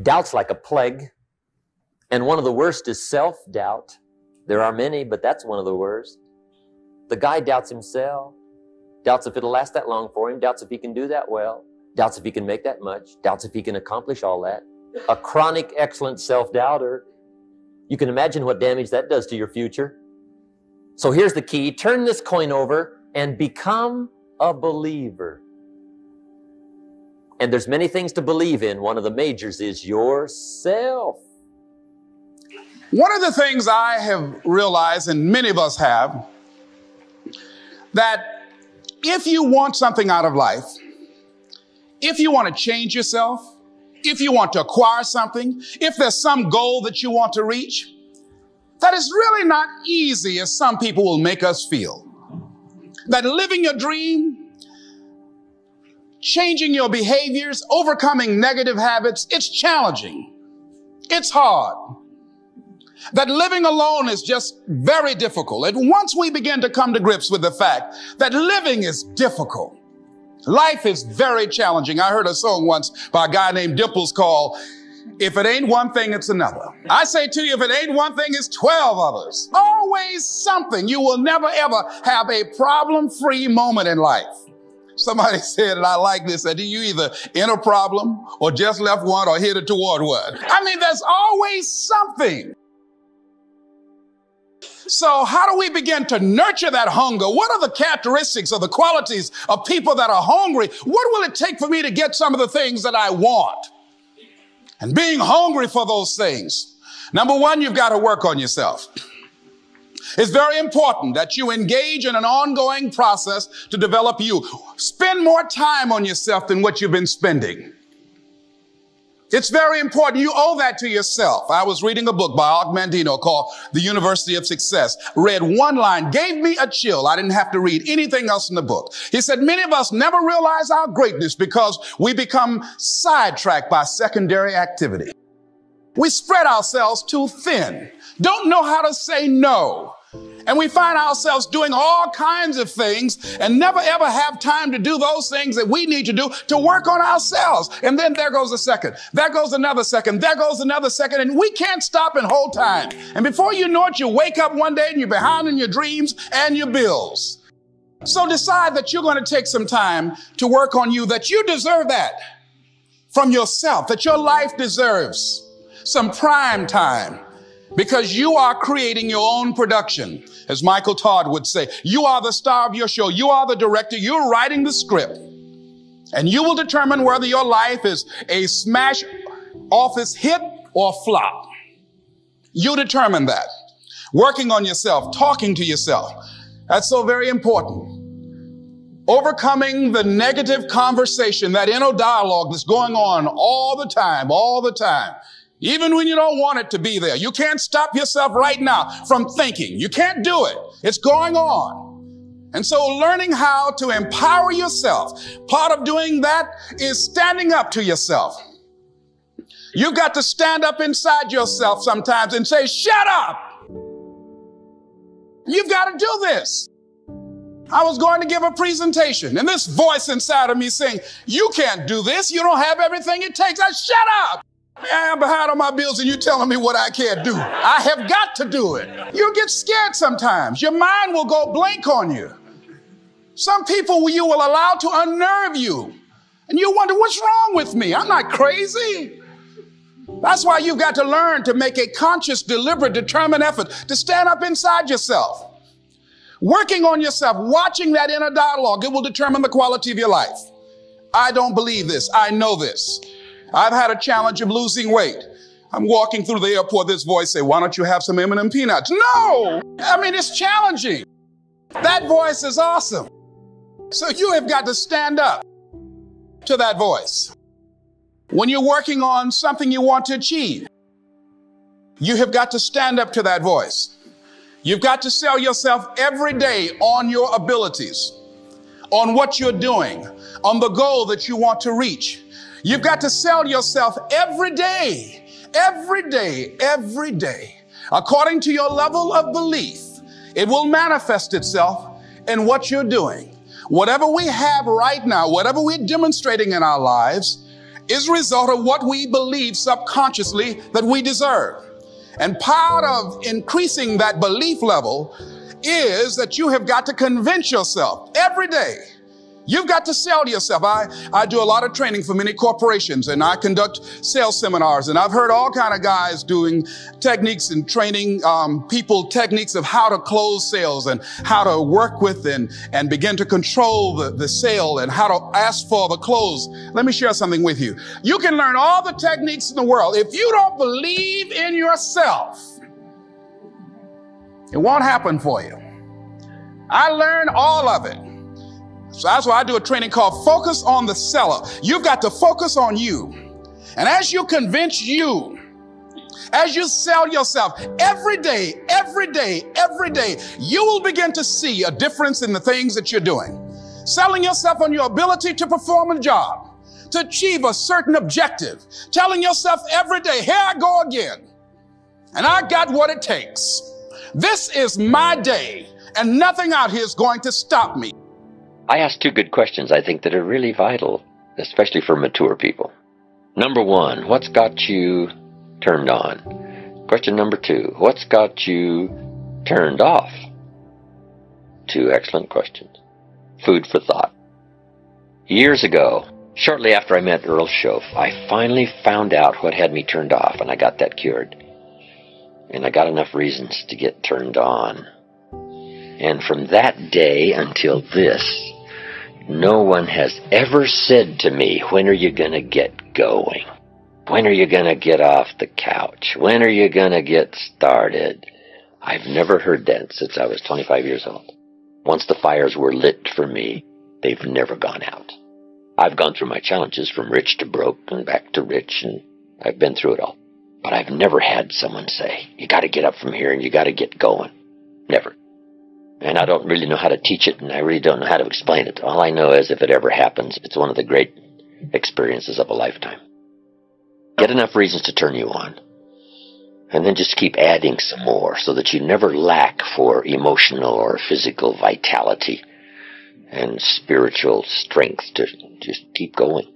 Doubt's like a plague. And one of the worst is self-doubt. There are many, but that's one of the worst. The guy doubts himself, doubts if it'll last that long for him, doubts if he can do that well, doubts if he can make that much, doubts if he can accomplish all that. A chronic, excellent self-doubter. You can imagine what damage that does to your future. So here's the key. Turn this coin over and become a believer. And there's many things to believe in. One of the majors is yourself. One of the things I have realized, and many of us have, that if you want something out of life, if you want to change yourself, if you want to acquire something, if there's some goal that you want to reach, that is really not easy as some people will make us feel. That living your dream, changing your behaviors, overcoming negative habits, it's challenging. It's hard. That living alone is just very difficult. And once we begin to come to grips with the fact that living is difficult, life is very challenging. I heard a song once by a guy named Dimples called, "If it ain't one thing, it's another." I say to you, if it ain't one thing, it's 12 others. Always something. You will never, ever have a problem-free moment in life. Somebody said, and I like this, that you either in a problem or just left one or headed toward one. I mean, there's always something. So how do we begin to nurture that hunger? What are the characteristics or the qualities of people that are hungry? What will it take for me to get some of the things that I want? And being hungry for those things. Number one, you've got to work on yourself. It's very important that you engage in an ongoing process to develop you. Spend more time on yourself than what you've been spending. It's very important. You owe that to yourself. I was reading a book by Og Mandino called The University of Success. Read one line, gave me a chill. I didn't have to read anything else in the book. He said, many of us never realize our greatness because we become sidetracked by secondary activity. We spread ourselves too thin, don't know how to say no. And we find ourselves doing all kinds of things and never ever have time to do those things that we need to do to work on ourselves. And then there goes a second, there goes another second, there goes another second, and we can't stop and hold time. And before you know it, you wake up one day and you're behind in your dreams and your bills. So decide that you're going to take some time to work on you, that you deserve that from yourself, that your life deserves some prime time. Because you are creating your own production. As Michael Todd would say, you are the star of your show. You are the director. You're writing the script. And you will determine whether your life is a smash office hit or flop. You determine that. Working on yourself, talking to yourself. That's so very important. Overcoming the negative conversation, that inner dialogue that's going on all the time. Even when you don't want it to be there. You can't stop yourself right now from thinking. You can't do it. It's going on. And so learning how to empower yourself, part of doing that is standing up to yourself. You've got to stand up inside yourself sometimes and say, shut up. You've got to do this. I was going to give a presentation and this voice inside of me saying, you can't do this. You don't have everything it takes. Shut up. I'm behind on my bills and you're telling me what I can't do. I have got to do it. You get scared sometimes. Your mind will go blank on you. Some people you will allow to unnerve you. And you wonder, what's wrong with me? I'm not crazy. That's why you've got to learn to make a conscious, deliberate, determined effort to stand up inside yourself. Working on yourself, watching that inner dialogue, it will determine the quality of your life. I don't believe this. I know this. I've had a challenge of losing weight. I'm walking through the airport, this voice say, why don't you have some M&M peanuts? No! I mean, it's challenging. That voice is awesome. So you have got to stand up to that voice. When you're working on something you want to achieve, you have got to stand up to that voice. You've got to sell yourself every day on your abilities, on what you're doing, on the goal that you want to reach. You've got to sell yourself every day, according to your level of belief. It will manifest itself in what you're doing. Whatever we have right now, whatever we're demonstrating in our lives, is a result of what we believe subconsciously that we deserve. And part of increasing that belief level is that you have got to convince yourself every day. You've got to sell yourself. I do a lot of training for many corporations, and I conduct sales seminars, and I've heard all kind of guys doing techniques and training people techniques of how to close sales and how to work with and begin to control the sale and how to ask for the close. Let me share something with you. You can learn all the techniques in the world. If you don't believe in yourself, it won't happen for you. I learned all of it. So that's why I do a training called Focus on the Seller. You've got to focus on you. And as you convince you, as you sell yourself every day, you will begin to see a difference in the things that you're doing. Selling yourself on your ability to perform a job, to achieve a certain objective. Telling yourself every day, here I go again. And I got what it takes. This is my day, and nothing out here is going to stop me. I asked two good questions I think that are really vital, especially for mature people. Number one, what's got you turned on? Question number two, what's got you turned off? Two excellent questions. Food for thought. Years ago, shortly after I met Earl Shoaff, I finally found out what had me turned off, and I got that cured. And I got enough reasons to get turned on. And from that day until this, no one has ever said to me, when are you going to get going? When are you going to get off the couch? When are you going to get started? I've never heard that since I was 25 years old. Once the fires were lit for me, they've never gone out. I've gone through my challenges from rich to broke and back to rich, and I've been through it all. But I've never had someone say, you got to get up from here and you got to get going. Never. And I don't really know how to teach it, and I really don't know how to explain it. All I know is if it ever happens, it's one of the great experiences of a lifetime. Get enough reasons to turn you on. And then just keep adding some more so that you never lack for emotional or physical vitality and spiritual strength to just keep going.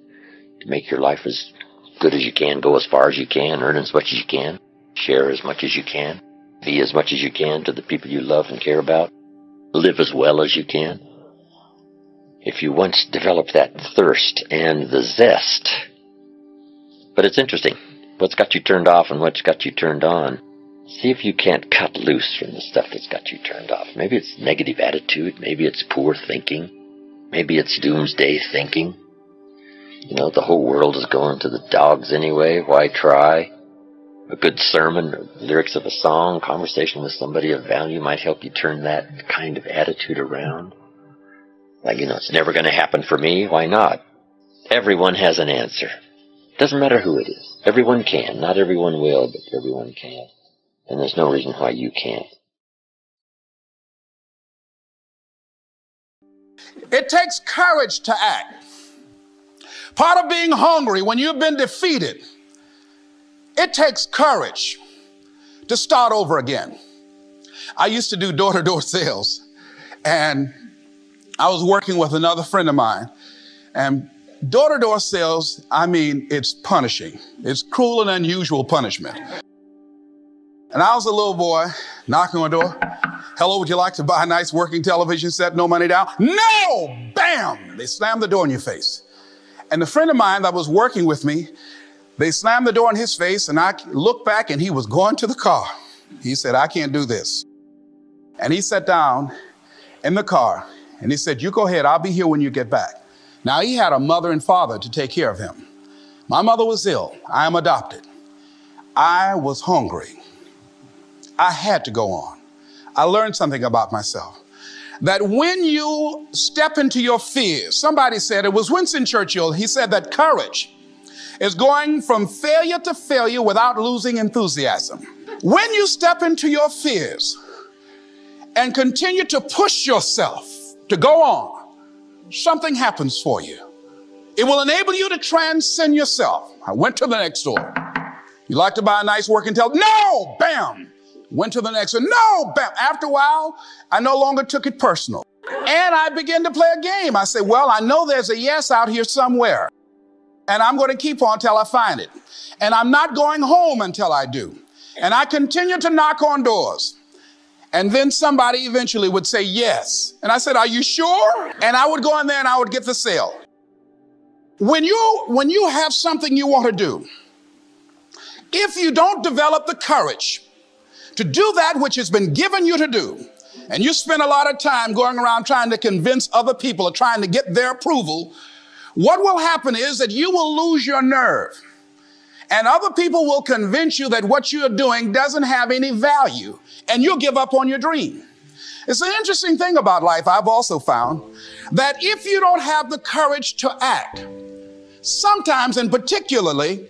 To make your life as good as you can, go as far as you can, earn as much as you can, share as much as you can, be as much as you can to the people you love and care about. Live as well as you can. If you once develop that thirst and the zest. But it's interesting. What's got you turned off and what's got you turned on? See if you can't cut loose from the stuff that's got you turned off. Maybe it's negative attitude. Maybe it's poor thinking. Maybe it's doomsday thinking. You know, the whole world is going to the dogs anyway. Why try? A good sermon, or lyrics of a song, conversation with somebody of value might help you turn that kind of attitude around. Like, you know, it's never going to happen for me. Why not? Everyone has an answer. Doesn't matter who it is. Everyone can. Not everyone will, but everyone can. And there's no reason why you can't. It takes courage to act. Part of being hungry when you've been defeated, it takes courage to start over again. I used to do door-to-door sales, and I was working with another friend of mine. And door-to-door sales, I mean, it's punishing. It's cruel and unusual punishment. And I was a little boy knocking on the door. Hello, would you like to buy a nice working television set? No money down? No! Bam! They slammed the door in your face. And the friend of mine that was working with me, they slammed the door in his face, and I looked back, and he was going to the car. He said, I can't do this. And he sat down in the car, and he said, you go ahead. I'll be here when you get back. Now, he had a mother and father to take care of him. My mother was ill. I am adopted. I was hungry. I had to go on. I learned something about myself. That when you step into your fears, somebody said, it was Winston Churchill, he said that courage is going from failure to failure without losing enthusiasm. When you step into your fears and continue to push yourself to go on, something happens for you. It will enable you to transcend yourself. I went to the next door. You like to buy a nice working television? No! Bam! Went to the next one. No! Bam! After a while, I no longer took it personal. And I began to play a game. I said, well, I know there's a yes out here somewhere. and I'm going to keep on till I find it. And I'm not going home until I do. And I continue to knock on doors. And then somebody eventually would say yes. And I said, are you sure? And I would go in there and I would get the sale. When you have something you want to do, if you don't develop the courage to do that which has been given you to do, and you spend a lot of time going around trying to convince other people or trying to get their approval, what will happen is that you will lose your nerve. And other people will convince you that what you're doing doesn't have any value, and you'll give up on your dream. It's an interesting thing about life, I've also found, that if you don't have the courage to act, sometimes and particularly,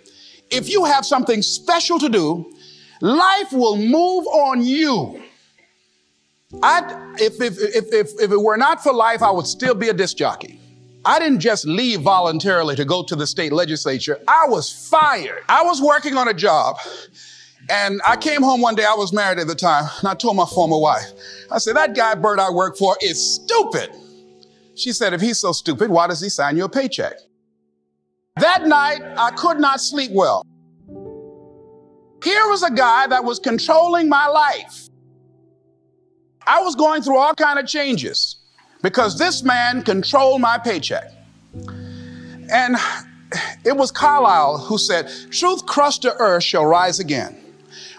if you have something special to do, life will move on you. If it were not for life, I would still be a disc jockey. I didn't just leave voluntarily to go to the state legislature. I was fired. I was working on a job, and I came home one day. I was married at the time, and I told my former wife, I said, that guy Bert I work for is stupid. She said, if he's so stupid, why does he sign you a paycheck? That night, I could not sleep well. Here was a guy that was controlling my life. I was going through all kinds of changes because this man controlled my paycheck. And it was Carlyle who said, truth crushed to earth shall rise again.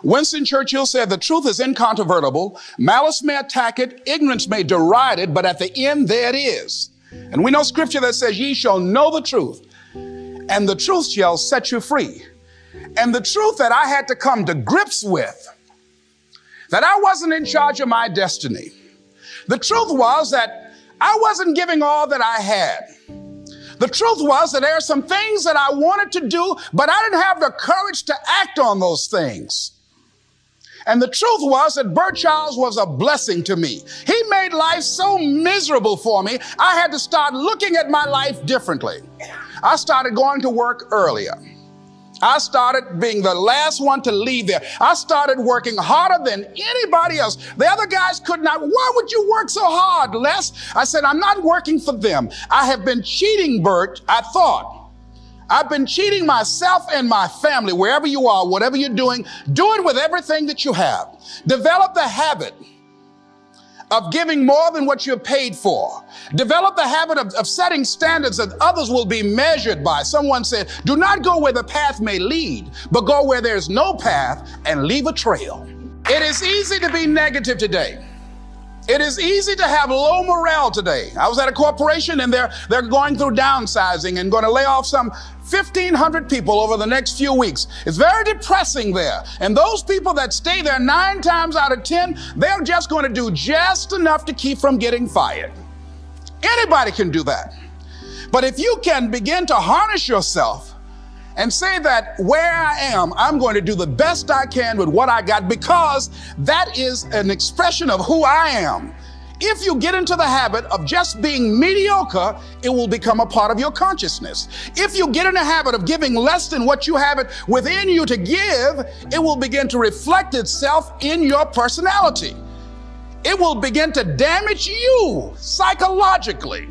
Winston Churchill said, the truth is incontrovertible. Malice may attack it, ignorance may deride it, but at the end there it is. And we know scripture that says, ye shall know the truth, and the truth shall set you free. And the truth that I had to come to grips with, that I wasn't in charge of my destiny. The truth was that I wasn't giving all that I had. The truth was that there are some things that I wanted to do, but I didn't have the courage to act on those things. And the truth was that Bert Childs was a blessing to me. He made life so miserable for me, I had to start looking at my life differently. I started going to work earlier. I started being the last one to leave there. I started working harder than anybody else. The other guys could not. Why would you work so hard, Les? I said, I'm not working for them. I have been cheating, Bert, I thought. I've been cheating myself and my family. Wherever you are, whatever you're doing, do it with everything that you have. Develop the habit of giving more than what you're paid for. Develop the habit of setting standards that others will be measured by. Someone said, do not go where the path may lead, but go where there's no path and leave a trail. It is easy to be negative today. It is easy to have low morale today. I was at a corporation and they're going through downsizing and going to lay off some 1,500 people over the next few weeks. It's very depressing there. And those people that stay there 9 times out of 10, they're just going to do just enough to keep from getting fired. Anybody can do that. But if you can begin to harness yourself and say that where I am, I'm going to do the best I can with what I got, because that is an expression of who I am. If you get into the habit of just being mediocre, it will become a part of your consciousness. If you get in the habit of giving less than what you have it within you to give, it will begin to reflect itself in your personality. It will begin to damage you psychologically.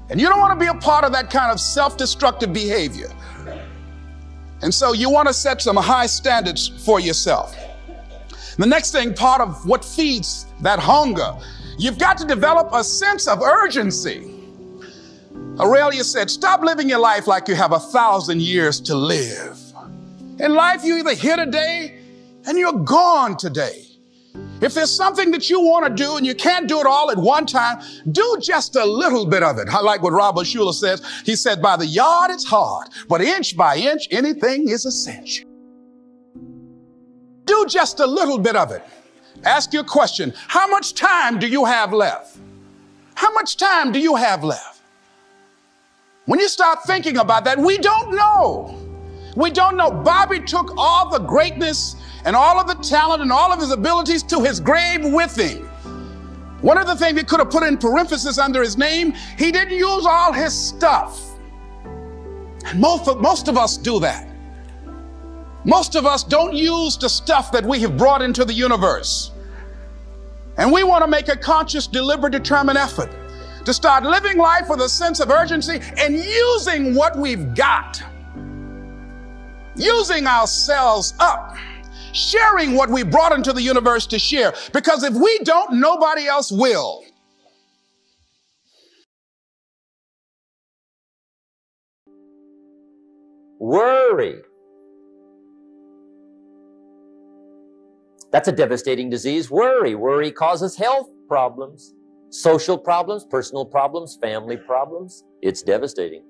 And you don't want to be a part of that kind of self-destructive behavior. And so you want to set some high standards for yourself. The next thing, part of what feeds that hunger, you've got to develop a sense of urgency. Aurelia said, stop living your life like you have 1,000 years to live. In life, you're either here today and you're gone today. If there's something that you want to do and you can't do it all at one time, do just a little bit of it. I like what Robert Schuller says. He said, by the yard, it's hard, but inch by inch, anything is a cinch. Do just a little bit of it. Ask your question, how much time do you have left? How much time do you have left? When you start thinking about that, we don't know. We don't know. Bobby took all the greatness and all of the talent and all of his abilities to his grave with him. One of the things he could have put in parentheses under his name, he didn't use all his stuff. And most of us do that. Most of us don't use the stuff that we have brought into the universe. And we want to make a conscious, deliberate, determined effort to start living life with a sense of urgency and using what we've got, using ourselves up, sharing what we brought into the universe to share. Because if we don't, nobody else will. Worry. That's a devastating disease. Worry causes health problems, social problems, personal problems, family problems. It's devastating.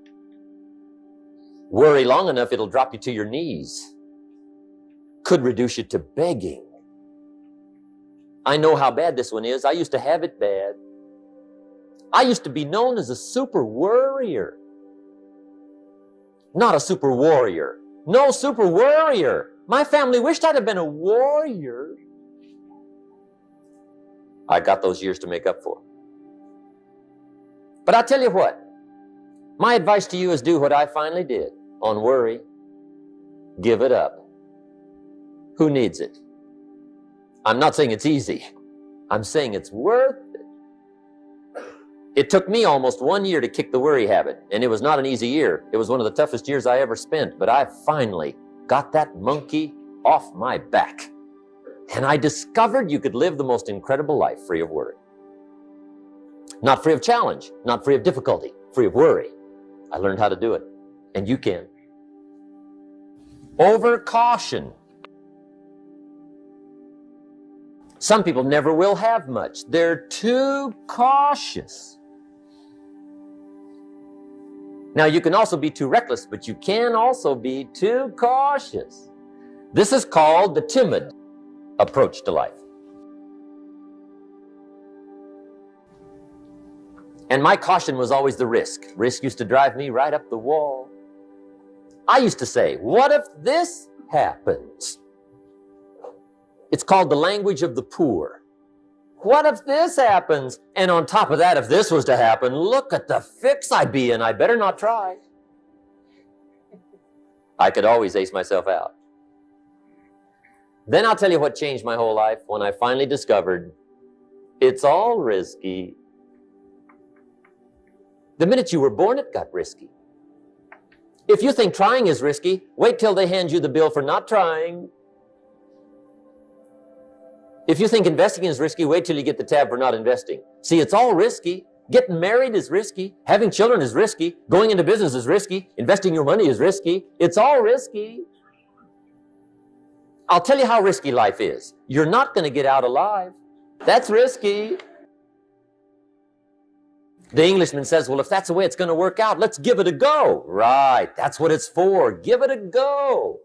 Worry long enough, it'll drop you to your knees. Could reduce you to begging. I know how bad this one is. I used to have it bad. I used to be known as a super worrier. Not a super warrior. No, super worrier. My family wished I'd have been a warrior. I got those years to make up for. But I tell you what, my advice to you is do what I finally did on worry. Give it up. Who needs it? I'm not saying it's easy. I'm saying it's worth it. It took me almost 1 year to kick the worry habit, and it was not an easy year. It was one of the toughest years I ever spent, but I finally got that monkey off my back. And I discovered you could live the most incredible life free of worry. Not free of challenge, not free of difficulty, free of worry. I learned how to do it, and you can. Overcaution. Some people never will have much. They're too cautious. Now, you can also be too reckless, but you can also be too cautious. This is called the timid approach to life. And my caution was always the risk. Risk used to drive me right up the wall. I used to say, what if this happens? It's called the language of the poor. What if this happens? And on top of that, if this was to happen, look at the fix I'd be in. I better not try. I could always ace myself out. Then I'll tell you what changed my whole life when I finally discovered it's all risky. The minute you were born, it got risky. If you think trying is risky, wait till they hand you the bill for not trying. If you think investing is risky, wait till you get the tab for not investing. See, it's all risky. Getting married is risky. Having children is risky. Going into business is risky. Investing your money is risky. It's all risky. I'll tell you how risky life is. You're not going to get out alive. That's risky. The Englishman says, well, if that's the way it's going to work out, let's give it a go. Right, that's what it's for. Give it a go.